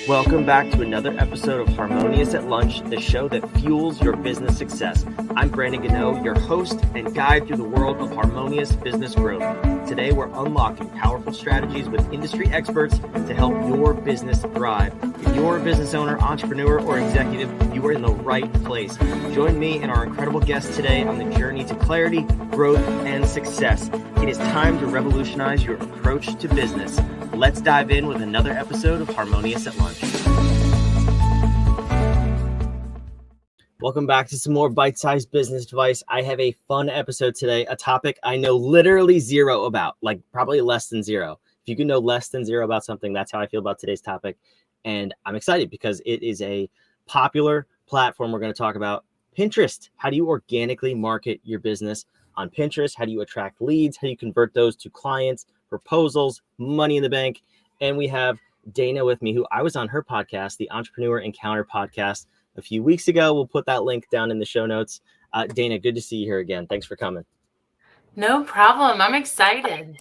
Welcome back to another episode of Harmonious at Lunch, the show that fuels your business success. I'm Brandon Gano, your host and guide through the world of harmonious business growth. Today, we're unlocking powerful strategies with industry experts to help your business thrive. If you're a business owner, entrepreneur, or executive, you are in the right place. Join me and our incredible guests today on the journey to clarity, growth, and success. It is time to revolutionize your approach to business. Let's dive in with another episode of Harmonious at Lunch. Welcome back to some more bite-sized business advice. I have a fun episode today, a topic I know literally zero about, like probably less than zero. If you can know less than zero about something, that's how I feel about today's topic. And I'm excited because it is a popular platform we're going to talk about, Pinterest. How do you organically market your business on Pinterest? How do you attract leads? How do you convert those to clients, proposals, money in the bank? And we have Dana with me, who I was on her podcast, the Entrepreneur Encounter podcast, a few weeks ago. We'll put that link down in the show notes. Dana, good to see you here again. Thanks for coming. No problem. I'm excited.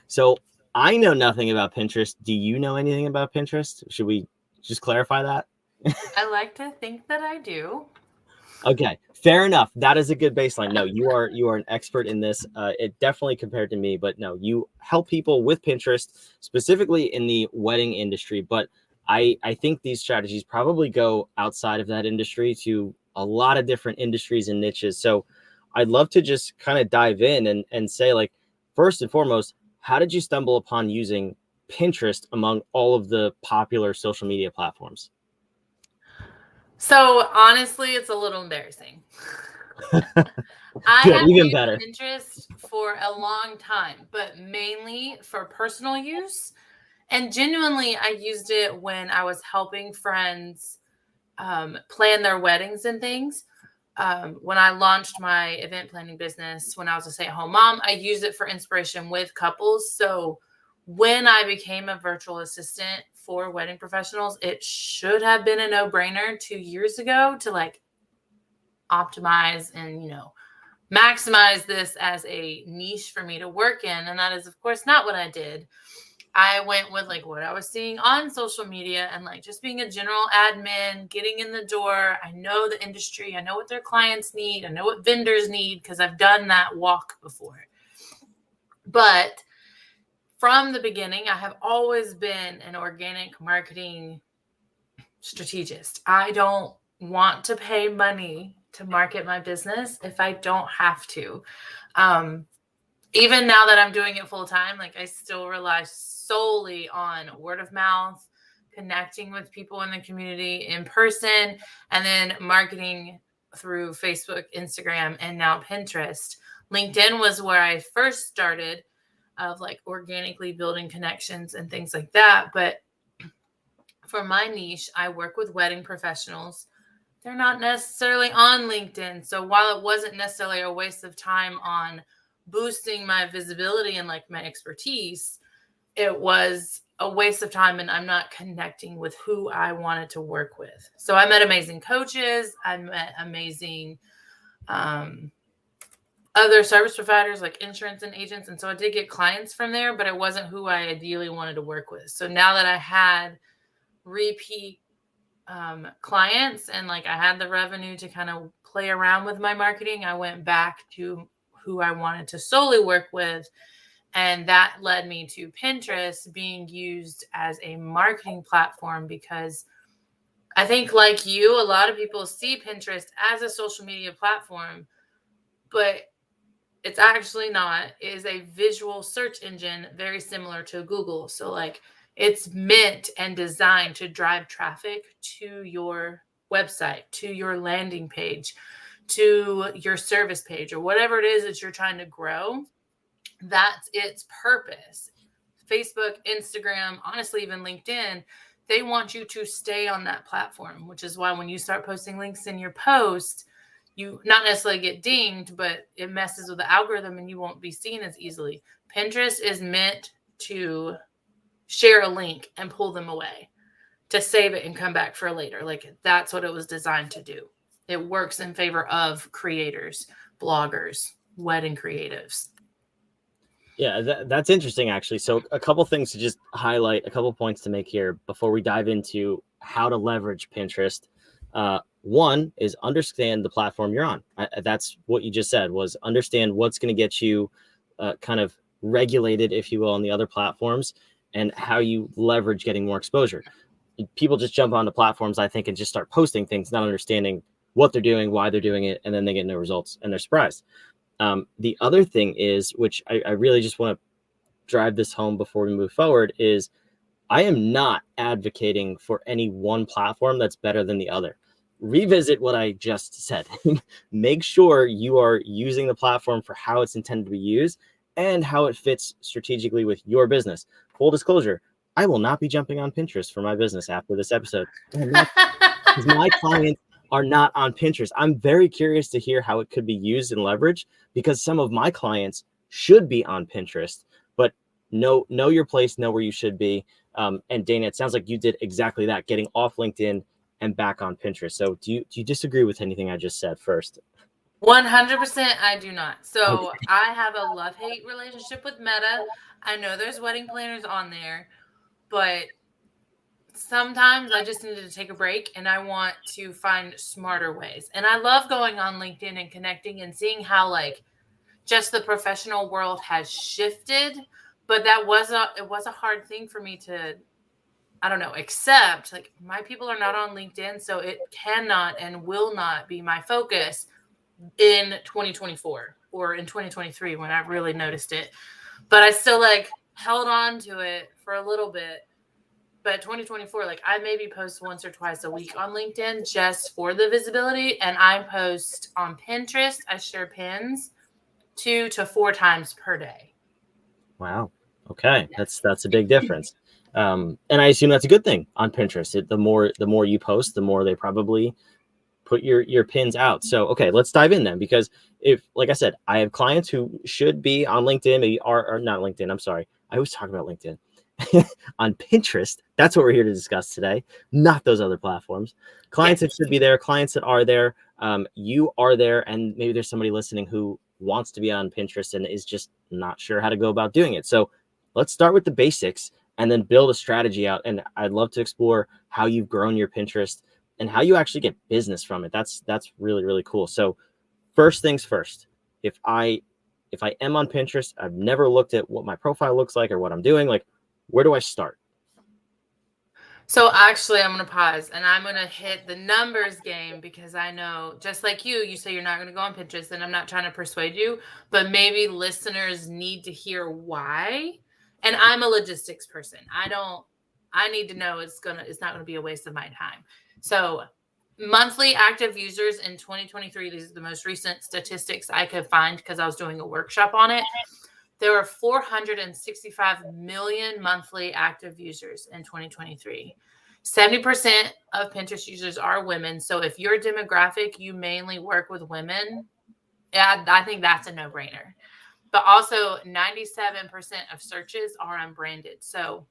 So I know nothing about Pinterest. Do you know anything about Pinterest? Should we just clarify that? I like to think that I do. Okay, fair enough. That is a good baseline. No, you are an expert in this. It definitely compared to me, but no, you help people with Pinterest, specifically in the wedding industry. But I think these strategies probably go outside of that industry to a lot of different industries and niches. So I'd love to just kind of dive in and say, like, first and foremost, how did you stumble upon using Pinterest among all of the popular social media platforms? So honestly, it's a little embarrassing. I Good, have even used better. Pinterest for a long time, but mainly for personal use. And genuinely, I used it when I was helping friends plan their weddings and things. When I launched my event planning business, when I was a stay-at-home mom, I used it for inspiration with couples. So when I became a virtual assistant for wedding professionals, it should have been a no-brainer 2 years ago to like optimize and, maximize this as a niche for me to work in. And that is, of course, not what I did. I went with like what I was seeing on social media and like just being a general admin, getting in the door. I know the industry. I know what their clients need. I know what vendors need because I've done that walk before. But from the beginning, I have always been an organic marketing strategist. I don't want to pay money to market my business if I don't have to. Even now that I'm doing it full time, like I still rely solely on word of mouth, connecting with people in the community in person, and then marketing through Facebook, Instagram, and now Pinterest. LinkedIn was where I first started of like organically building connections and things like that. But for my niche, I work with wedding professionals. They're not necessarily on LinkedIn. So while it wasn't necessarily a waste of time on boosting my visibility and like my expertise, it was a waste of time and I'm not connecting with who I wanted to work with. So I met amazing coaches. I met amazing other service providers like insurance and agents. And so I did get clients from there, but it wasn't who I ideally wanted to work with. So now that I had repeat clients and like I had the revenue to kind of play around with my marketing, I went back to who I wanted to solely work with. And that led me to Pinterest being used as a marketing platform because I think like you, a lot of people see Pinterest as a social media platform, but it's actually not. It is a visual search engine very similar to Google. So like it's meant and designed to drive traffic to your website, to your landing page, to your service page, or whatever it is that you're trying to grow. That's its purpose. Facebook, Instagram, honestly, even LinkedIn, they want you to stay on that platform, which is why when you start posting links in your post, you not necessarily get dinged, but it messes with the algorithm and you won't be seen as easily. Pinterest is meant to share a link and pull them away, to save it and come back for later. Like that's what it was designed to do. It works in favor of creators, bloggers, wedding creatives. Yeah, that's interesting, actually. So a couple things to just highlight, a couple points to make here before we dive into how to leverage Pinterest. One is understand the platform you're on. That's what you just said, was understand what's going to get you kind of regulated, if you will, on the other platforms, and how you leverage getting more exposure. People just jump onto platforms, I think, and just start posting things, not understanding what they're doing, why they're doing it, and then they get no results and they're surprised. The other thing is, which I really just want to drive this home before we move forward, is I am not advocating for any one platform that's better than the other. Revisit what I just said. Make sure you are using the platform for how it's intended to be used and how it fits strategically with your business. Full disclosure, I will not be jumping on Pinterest for my business after this episode. Because my clients are not on Pinterest. I'm very curious to hear how it could be used and leveraged, because some of my clients should be on Pinterest, but know your place, know where you should be. And Dana, it sounds like you did exactly that, getting off LinkedIn and back on Pinterest. So do you disagree with anything I just said first? 100% I do not. So Okay. I have a love-hate relationship with Meta. I know there's wedding planners on there, but sometimes I just needed to take a break and I want to find smarter ways. And I love going on LinkedIn and connecting and seeing how like just the professional world has shifted. But it was a hard thing for me to, I don't know, accept. Like, my people are not on LinkedIn, so it cannot and will not be my focus in 2024 or in 2023 when I really noticed it. But I still like held on to it for a little bit. But 2024, like, I maybe post once or twice a week on LinkedIn just for the visibility. And I post on Pinterest. I share pins 2 to 4 times per day. Wow. Okay. That's a big difference. And I assume that's a good thing on Pinterest. The more you post, the more they probably put your pins out. So, okay, let's dive in then, because if, like I said, I have clients who should be on LinkedIn, maybe are not LinkedIn. I'm sorry. I always talk about LinkedIn. On Pinterest. That's what we're here to discuss today, not those other platforms. Clients that should be there, clients that are there. You are there, and maybe there's somebody listening who wants to be on Pinterest and is just not sure how to go about doing it. So let's start with the basics and then build a strategy out. And I'd love to explore how you've grown your Pinterest and how you actually get business from it. That's really, really cool. So first things first, if I am on Pinterest, I've never looked at what my profile looks like or what I'm doing, like, where do I start? So actually, I'm going to pause and I'm going to hit the numbers game, because I know, just like you say you're not going to go on Pinterest, and I'm not trying to persuade you, but maybe listeners need to hear why. And I'm a logistics person. I need to know it's not going to be a waste of my time. So monthly active users in 2023, these are the most recent statistics I could find because I was doing a workshop on it. There were 465 million monthly active users in 2023. 70% of Pinterest users are women. So if your demographic, you mainly work with women, I think that's a no-brainer. But also 97% of searches are unbranded. So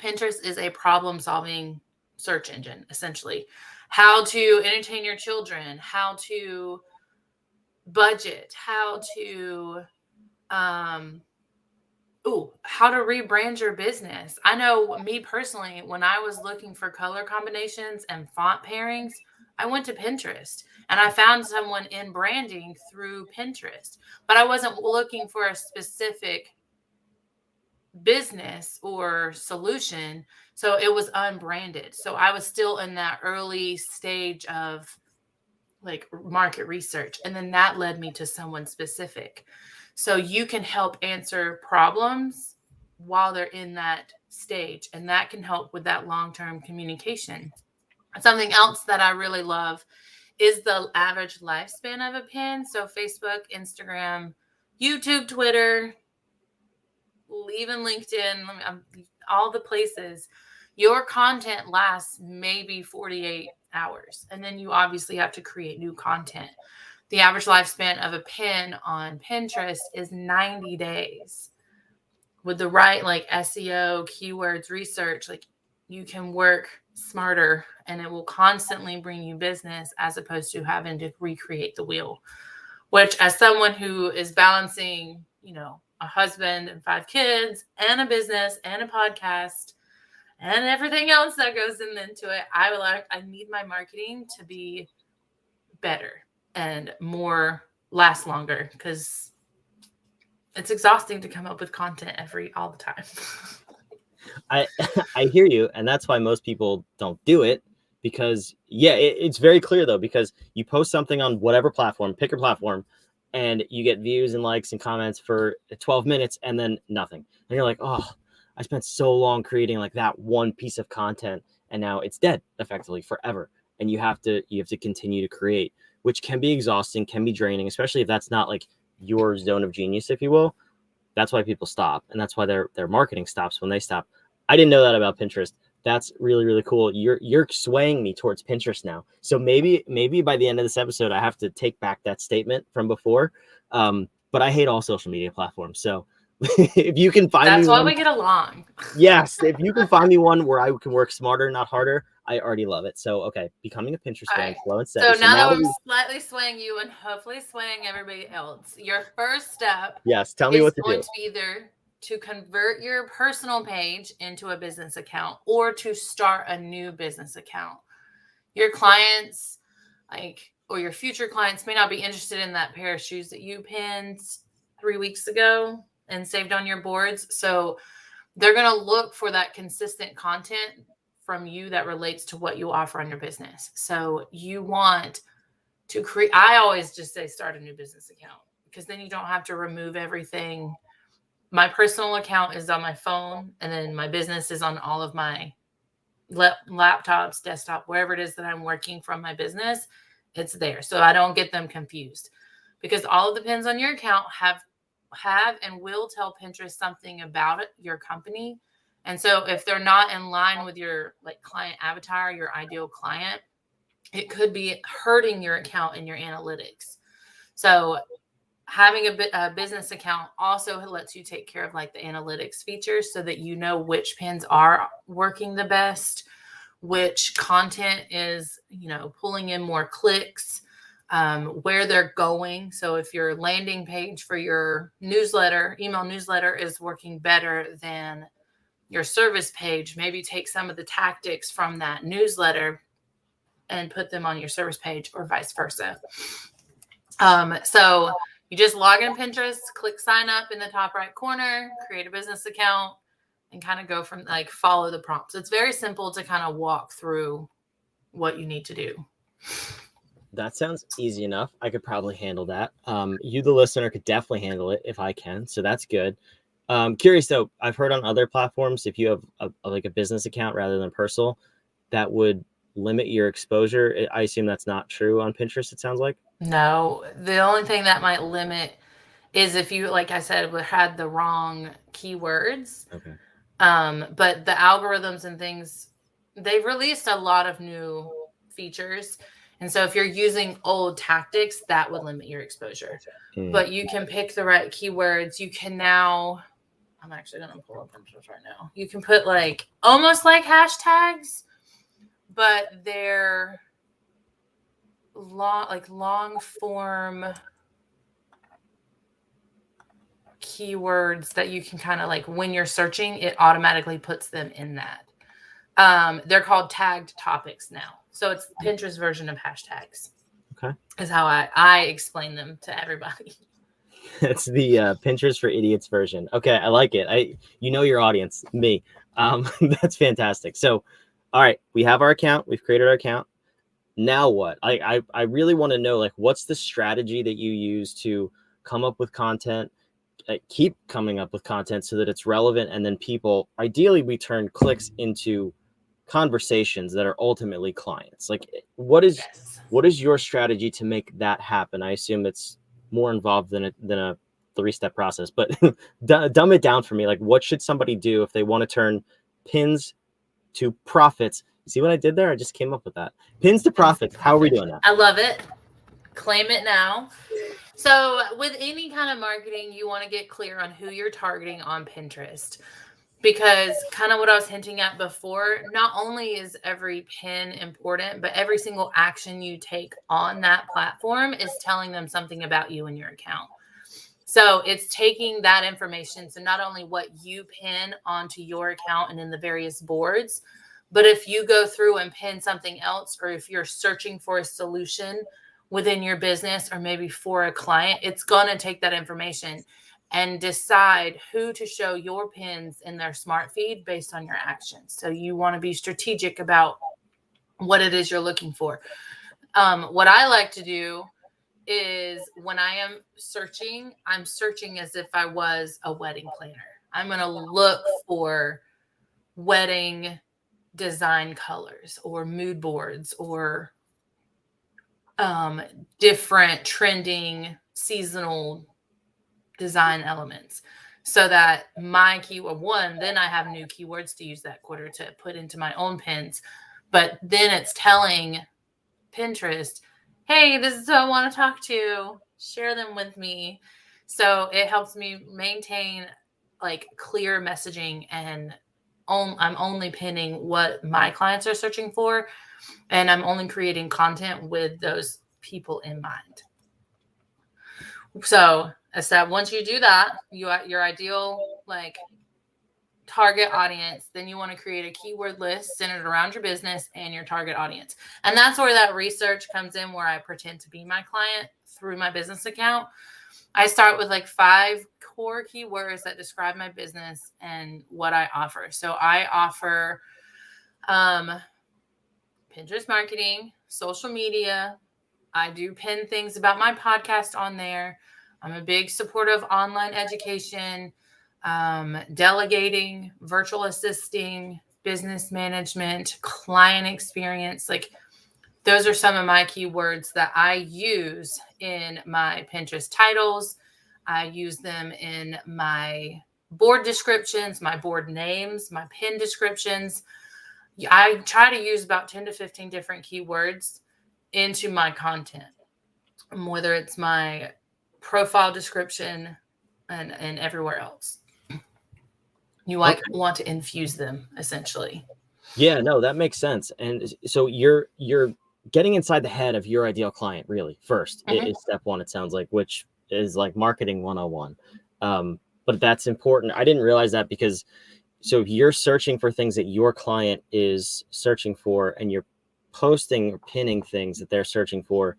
Pinterest is a problem-solving search engine, essentially. How to entertain your children, how to budget, how to how to rebrand your business. I know, me personally, when I was looking for color combinations and font pairings, I went to Pinterest and I found someone in branding through Pinterest, but I wasn't looking for a specific business or solution. So it was unbranded. So I was still in that early stage of like market research. And then that led me to someone specific. So you can help answer problems while they're in that stage. And that can help with that long-term communication. Something else that I really love is the average lifespan of a pin. So Facebook, Instagram, YouTube, Twitter, even LinkedIn, all the places, your content lasts maybe 48 hours. And then you obviously have to create new content. The average lifespan of a pin on Pinterest is 90 days. With the right like SEO, keywords, research, like, you can work smarter and it will constantly bring you business, as opposed to having to recreate the wheel. Which, as someone who is balancing, a husband and 5 kids and a business and a podcast and everything else that goes into it. I need my marketing to be better and more last longer, because it's exhausting to come up with content all the time. I I hear you, and that's why most people don't do it. Because it's very clear though, because you post something on whatever platform, pick your platform, and you get views and likes and comments for 12 minutes and then nothing. And you're like, oh, I spent so long creating like that one piece of content, and now it's dead effectively forever. And you have to continue to create, which can be exhausting, can be draining, especially if that's not like your zone of genius, if you will. That's why people stop, and that's why their marketing stops when they stop. I didn't know that about Pinterest. That's really, really cool. You're swaying me towards Pinterest now. So maybe by the end of this episode, I have to take back that statement from before. But I hate all social media platforms. So if you can find That's me why one, we get along. yes, if you can find me one where I can work smarter, not harder, I already love it. So okay, becoming a Pinterest All fan, right. slow and steady. So now that that I'm slightly swaying you and hopefully swaying everybody else, your first step yes, tell me is what to going do. to be either to convert your personal page into a business account or to start a new business account. Your clients, or your future clients, may not be interested in that pair of shoes that you pinned 3 weeks ago and saved on your boards. So they're going to look for that consistent content from you that relates to what you offer on your business. So you want to create, I always just say start a new business account, because then you don't have to remove everything. My personal account is on my phone, and then my business is on all of my laptops, desktop, wherever it is that I'm working from my business, it's there. So I don't get them confused, because all of the pins on your account have and will tell Pinterest something about your company. And so if they're not in line with your client avatar, your ideal client, it could be hurting your account and your analytics. So having a business account also lets you take care of the analytics features, so that you know which pins are working the best, which content is, pulling in more clicks, where they're going. So if your landing page for your email newsletter is working better than your service page, maybe take some of the tactics from that newsletter and put them on your service page, or vice versa. So you just log in Pinterest, click sign up in the top right corner, create a business account, and kind of go from follow the prompts. It's very simple to kind of walk through what you need to do. That sounds easy enough. I could probably handle that. You, the listener, could definitely handle it if I can. So that's good. Curious though, I've heard on other platforms, if you have a business account rather than personal, that would limit your exposure. I assume that's not true on Pinterest, it sounds like. No, the only thing that might limit is if you, like I said, had the wrong keywords. Okay. But the algorithms and things, they've released a lot of new features. And so if you're using old tactics, that would limit your exposure. But you can pick the right keywords. You can now, I'm actually going to pull up Pinterest right now. You can put almost like hashtags, but they're long form keywords that you can kind of when you're searching, it automatically puts them in that. They're called tagged topics now. So it's Pinterest version of hashtags. Okay. Is how I explain them to everybody. It's the Pinterest for idiots version. Okay, I like it. Your audience, me. That's fantastic. So, all right, we have our account. We've created our account. Now what? I really want to know what's the strategy that you use to come up with content, keep coming up with content so that it's relevant, and then people, ideally, we turn clicks into conversations that are ultimately clients. What is your strategy to make that happen? I assume it's more involved than a 3-step process, but dumb it down for me. What should somebody do if they want to turn pins to profits? See what I did there? I just came up with that. Pins to profits. How are we doing that? I love it. Claim it now. So with any kind of marketing, you want to get clear on who you're targeting on Pinterest, because kind of what I was hinting at before, not only is every pin important, but every single action you take on that platform is telling them something about you and your account. So it's taking that information. So not only what you pin onto your account and in the various boards, but if you go through and pin something else, or if you're searching for a solution within your business or maybe for a client, it's going to take that information and decide who to show your pins in their smart feed based on your actions. So you want to be strategic about what it is you're looking for. What I like to do is when I am searching, I'm searching as if I was a wedding planner. I'm going to look for wedding design colors or mood boards or different trending seasonal design elements, so that my keyword one, then I have new keywords to use that quarter to put into my own pins. But then it's telling Pinterest, hey, this is who I want to talk to, share them with me. So it helps me maintain like clear messaging, and I'm only pinning what my clients are searching for, and I'm only creating content with those people in mind. So once you do that, your ideal like target audience, then you want to create a keyword list centered around your business and your target audience. And that's where that research comes in, where I pretend to be my client through my business account. I start with like 5 core keywords that describe my business and what I offer. So I offer Pinterest marketing, social media. I do pin things about my podcast on there. I'm a big supporter of online education, delegating, virtual assisting, business management, client experience. Like those are some of my keywords that I use in my Pinterest titles. I use them in my board descriptions, my board names, my pin descriptions. I try to use about 10 to 15 different keywords into my content, whether it's my profile description and everywhere else. You want to infuse them essentially. Yeah, no, that makes sense. And so you're getting inside the head of your ideal client really first. Is step one, it sounds like, which is like marketing 101. But that's important. I didn't realize that, because so you're searching for things that your client is searching for, and you're posting or pinning things that they're searching for.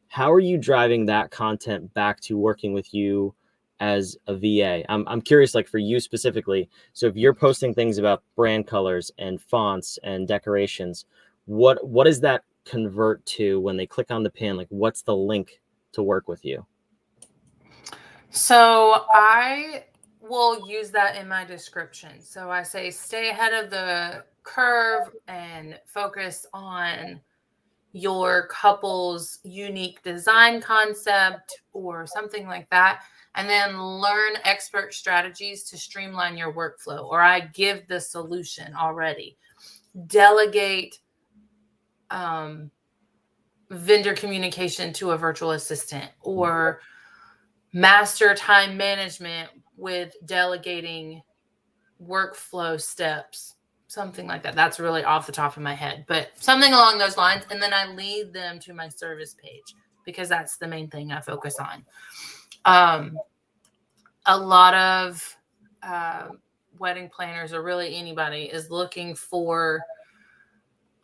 How are you driving that content back to working with you as a VA? I'm curious, like for you specifically. So if you're posting things about brand colors and fonts and decorations, what does that convert to when they click on the pin? Like what's the link to work with you? So I will use that in my description. So I say, stay ahead of the curve and focus on your couple's unique design concept or something like that. And then learn expert strategies to streamline your workflow, or I give the solution already. Delegate vendor communication to a virtual assistant, or master time management with delegating workflow steps, something like that. That's really off the top of my head, but something along those lines. And then I lead them to my service page, because that's the main thing I focus on. A lot of wedding planners, or really anybody, is looking for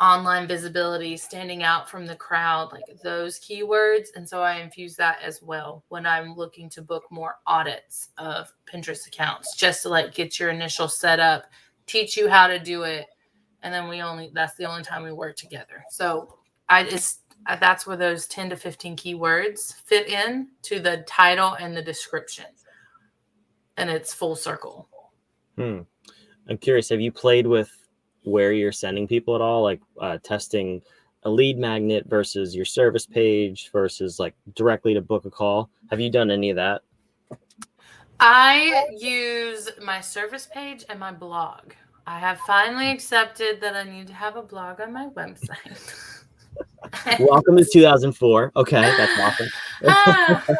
online visibility, standing out from the crowd, like those keywords. And so I infuse that as well when I'm looking to book more audits of Pinterest accounts, just to like get your initial setup, teach you how to do it. And then that's the only time we work together. So that's where those 10 to 15 keywords fit in to the title and the description. And it's full circle. I'm curious, have you played with where you're sending people at all? Like testing a lead magnet versus your service page versus like directly to book a call? Have you done any of that? I use my service page and my blog. I have finally accepted that I need to have a blog on my website. Welcome to 2004. Okay, that's awesome.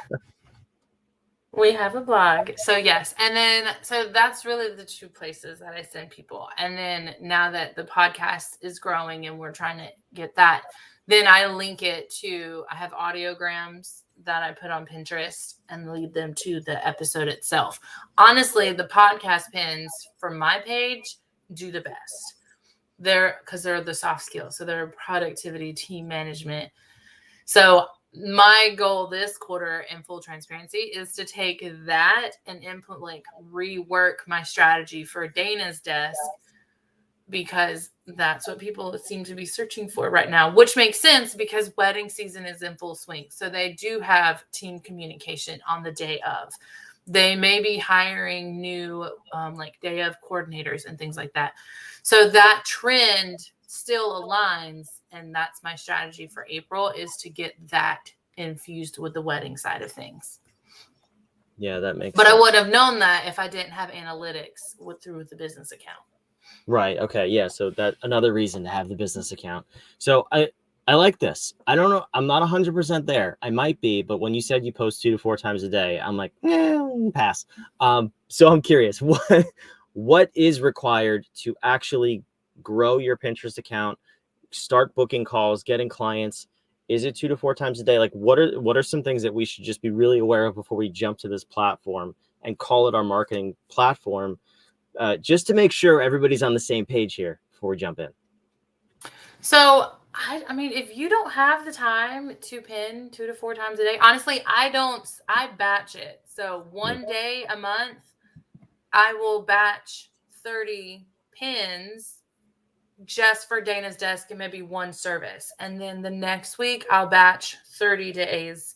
We have a blog. So yes. And then, so that's really the two places that I send people. And then now that the podcast is growing and we're trying to get that, then I link it to, I have audiograms that I put on Pinterest and lead them to the episode itself. Honestly, the podcast pins from my page do the best. Because they're the soft skills. So they're productivity, team management. So my goal this quarter, in full transparency, is to take that and rework my strategy for Dana's desk, because that's what people seem to be searching for right now, which makes sense because wedding season is in full swing. So they do have team communication on the day of. They may be hiring new day of coordinators and things like that. So that trend still aligns. And that's my strategy for April, is to get that infused with the wedding side of things. Yeah, that makes sense. But I would have known that if I didn't have analytics through the business account. Right. Okay. Yeah. So that another reason to have the business account. So I like this. I don't know. I'm not 100% there. I might be, but when you said you post 2 to 4 times a day, I'm like, pass. So I'm curious, what is required to actually grow your Pinterest account, start booking calls, getting clients? Is it 2 to 4 times a day? Like, what are some things that we should just be really aware of before we jump to this platform and call it our marketing platform? Just to make sure everybody's on the same page here before we jump in. So, I mean, if you don't have the time to pin 2 to 4 times a day, honestly, I batch it. So one day a month, I will batch 30 pins just for Dana's desk and maybe one service. And then the next week I'll batch 30 days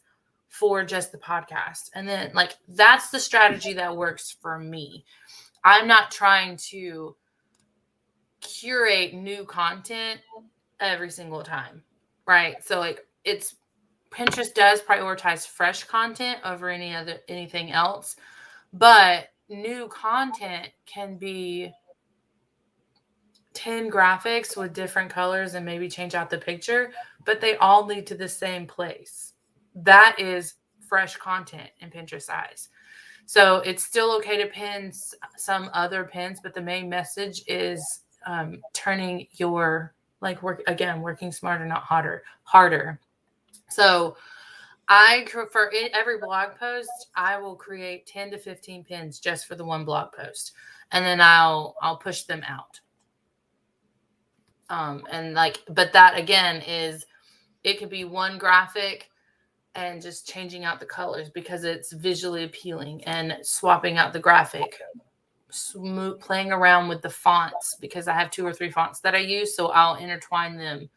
for just the podcast. And then that's the strategy that works for me. I'm not trying to curate new content every single time, right? So Pinterest does prioritize fresh content over anything else, but new content can be 10 graphics with different colors and maybe change out the picture, but they all lead to the same place. That is fresh content in Pinterest eyes. So it's still okay to pin some other pins, but the main message is turning your working smarter, not harder. So for every blog post, I will create 10 to 15 pins just for the one blog post, and then I'll push them out. But that again it could be one graphic and just changing out the colors because it's visually appealing, and swapping out the graphic, playing around with the fonts because I have 2 or 3 fonts that I use. So I'll intertwine them.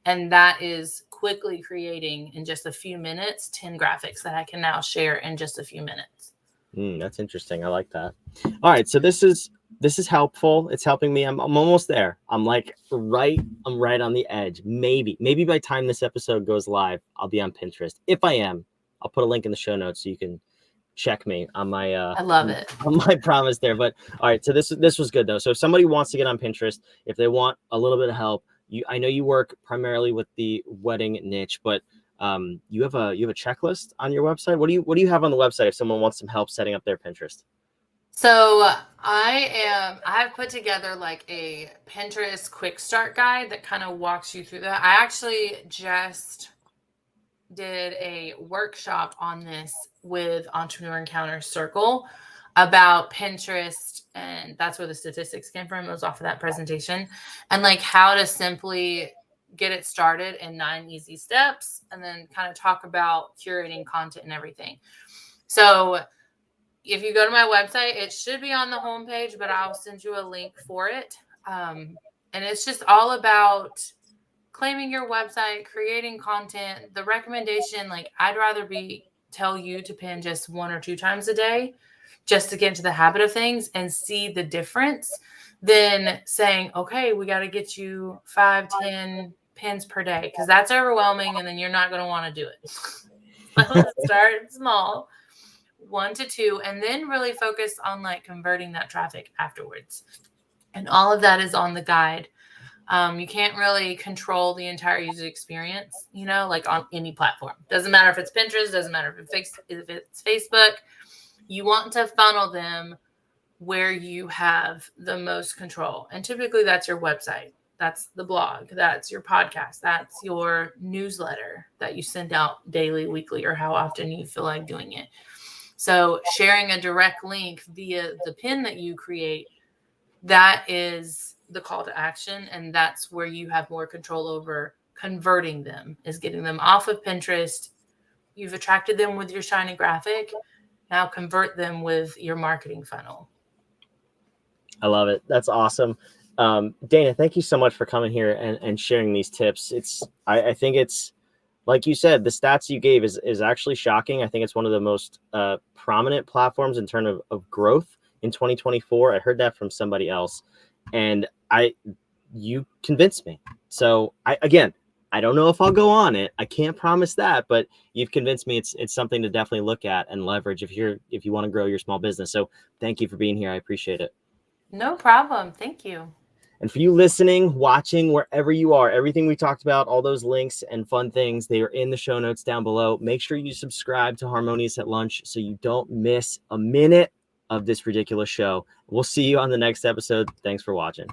And that is quickly creating in just a few minutes, 10 graphics that I can now share in just a few minutes. That's interesting. I like that. All right. So this is helpful. It's helping me. I'm almost there. I'm right on the edge. Maybe by the time this episode goes live, I'll be on Pinterest. If I am, I'll put a link in the show notes so you can check me on my I love it. On my promise there. But all right, so this was good though. So if somebody wants to get on Pinterest, if they want a little bit of help, I know you work primarily with the wedding niche, but you have a checklist on your website. What do you have on the website if someone wants some help setting up their Pinterest? So I've put together a Pinterest quick start guide that kind of walks you through that. I actually just did a workshop on this with Entrepreneur Encounter Circle about Pinterest, and that's where the statistics came from. It was off of that presentation, and how to simply get it started in 9 easy steps, and then kind of talk about curating content and everything. So if you go to my website, it should be on the homepage, but I'll send you a link for it. And it's just all about claiming your website, creating content. The recommendation, I'd rather tell you to pin just 1 or 2 times a day just to get into the habit of things and see the difference than saying, okay, we got to get you 5, 10 pins per day, because that's overwhelming and then you're not going to want to do it. Let's start small, 1 to 2, and then really focus on converting that traffic afterwards. And all of that is on the guide. You can't really control the entire user experience, on any platform. Doesn't matter if it's Pinterest, doesn't matter if it's Facebook. You want to funnel them where you have the most control. And typically that's your website, that's the blog, that's your podcast, that's your newsletter that you send out daily, weekly, or how often you feel like doing it. So sharing a direct link via the pin that you create, that is the call to action. And that's where you have more control over converting them, is getting them off of Pinterest. You've attracted them with your shiny graphic. Now convert them with your marketing funnel. I love it. That's awesome. Dana, thank you so much for coming here and sharing these tips. I think it's, like you said, the stats you gave is actually shocking. I think it's one of the most prominent platforms in terms of growth in 2024. I heard that from somebody else, and you convinced me. So I don't know if I'll go on it. I can't promise that, but you've convinced me it's something to definitely look at and leverage if you want to grow your small business. So thank you for being here. I appreciate it. No problem. Thank you. And for you listening, watching, wherever you are, everything we talked about, all those links and fun things, they are in the show notes down below. Make sure you subscribe to Harmonious at Lunch so you don't miss a minute of this ridiculous show. We'll see you on the next episode. Thanks for watching.